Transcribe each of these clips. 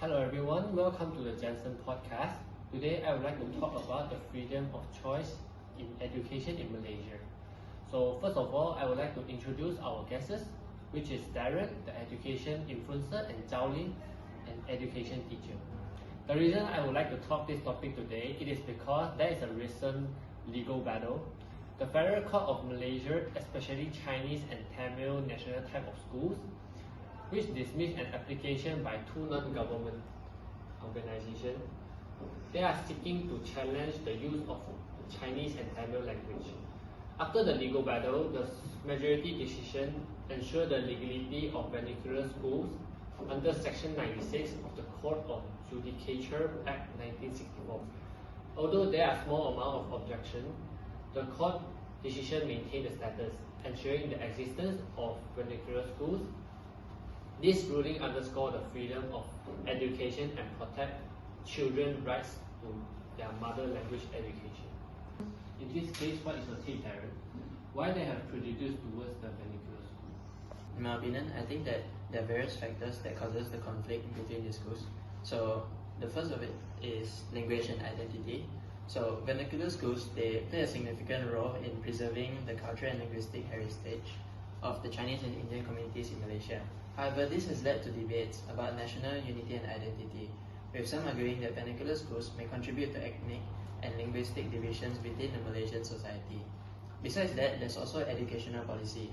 Hello everyone, welcome to the Jensen podcast. Today I would like to talk about the freedom of choice in education in Malaysia. So first of all, I would like to introduce our guests, which is Darren, the education influencer, and Zhao Lin, an education teacher. The reason I would like to talk this topic today, it is because there is a recent legal battle. The Federal Court of Malaysia, especially Chinese and Tamil national type of schools, which dismissed an application by two non-government organizations. They are seeking to challenge the use of Chinese and Tamil language. After the legal battle, the majority decision ensured the legality of vernacular schools under Section 96 of the Court of Judicature Act 1964. Although there are small amount of objection, the court decision maintained the status, ensuring the existence of vernacular schools. This ruling underscores the freedom of education and protect children's rights to their mother language education. In this case, what is your take, Darren? Why they have prejudiced towards the vernacular school? In my opinion, I think that there are various factors that causes the conflict between the schools. So the first of it is language and identity. So vernacular schools, they play a significant role in preserving the cultural and linguistic heritage of the Chinese and Indian communities in Malaysia. However, this has led to debates about national unity and identity, with some arguing that vernacular schools may contribute to ethnic and linguistic divisions within the Malaysian society. Besides that, there's also educational policy.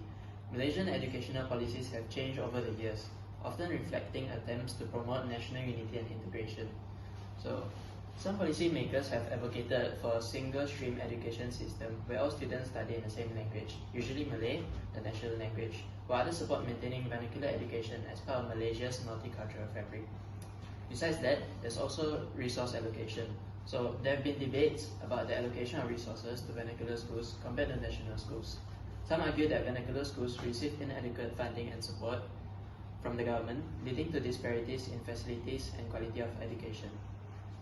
Malaysian educational policies have changed over the years, often reflecting attempts to promote national unity and integration. So, some policymakers have advocated for a single-stream education system where all students study in the same language, usually Malay, the national language, while others support maintaining vernacular education as part of Malaysia's multicultural fabric. Besides that, there's also resource allocation. So there have been debates about the allocation of resources to vernacular schools compared to national schools. Some argue that vernacular schools receive inadequate funding and support from the government, leading to disparities in facilities and quality of education.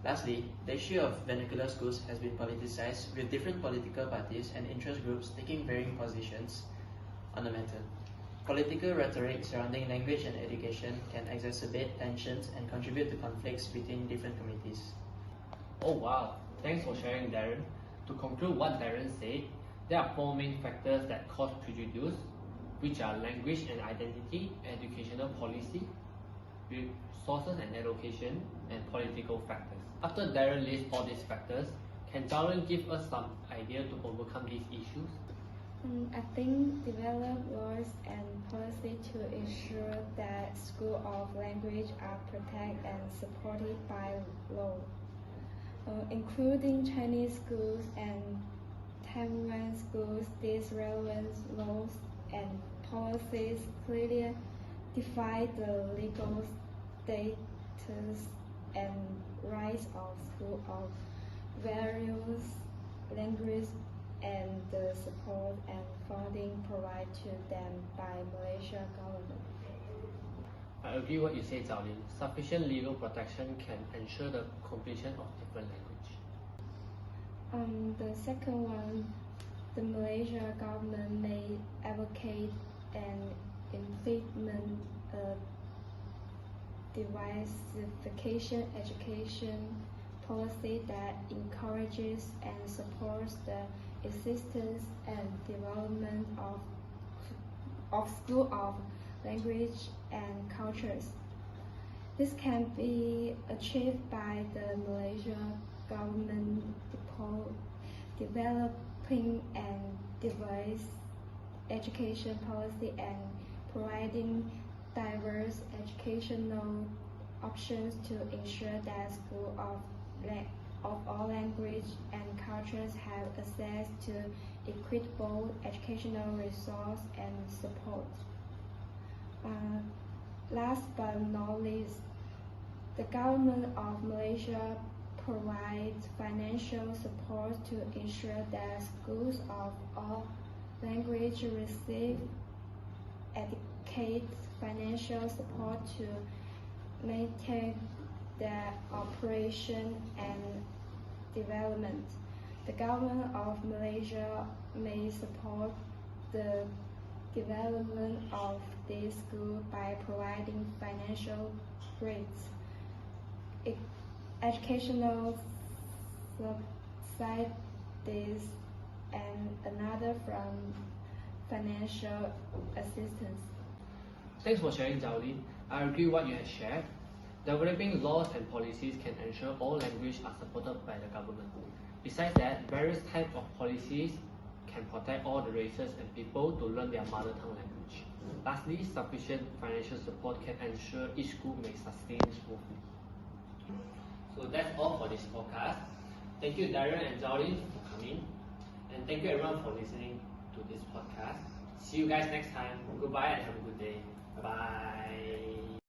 Lastly, the issue of vernacular schools has been politicized, with different political parties and interest groups taking varying positions on the matter. Political rhetoric surrounding language and education can exacerbate tensions and contribute to conflicts between different communities. Oh wow, thanks for sharing, Darren. To conclude what Darren said, there are four main factors that cause prejudice, which are language and identity, educational policy, resources and allocation, and political factors. After Darren lists all these factors, can Darren give us some idea to overcome these issues? I think develop laws and policy to ensure that schools of language are protected and supported by law, including Chinese schools and Taiwan schools. These relevant laws and policies clearly define the legal status and rights of schools of various languages and the support and funding provided to them by Malaysia government. I agree what you say, Zhao Lin. Sufficient legal protection can ensure the completion of different language. The second one, the Malaysia government may advocate and implement a diversification education policy that encourages and supports the existence and development of schools of language and cultures. This can be achieved by the Malaysia government developing and diverse education policy and providing diverse educational options to ensure that schools of all languages and cultures have access to equitable educational resource and support. Last but not least, the government of Malaysia provides financial support to ensure that schools of all languages receive adequate financial support to maintain their operation and development. The government of Malaysia may support the development of this school by providing financial grants, educational subsidies, and another from financial assistance. Thanks for sharing, Zhaolin. I agree what you have shared. Developing laws and policies can ensure all languages are supported by the government. Besides that, various types of policies can protect all the races and people to learn their mother tongue language. Lastly, sufficient financial support can ensure each school may sustain smoothly. So that's all for this podcast. Thank you, Darren and Zhaolin, for coming. And thank you everyone for listening to this podcast. See you guys next time. Goodbye and have a good day. Bye-bye.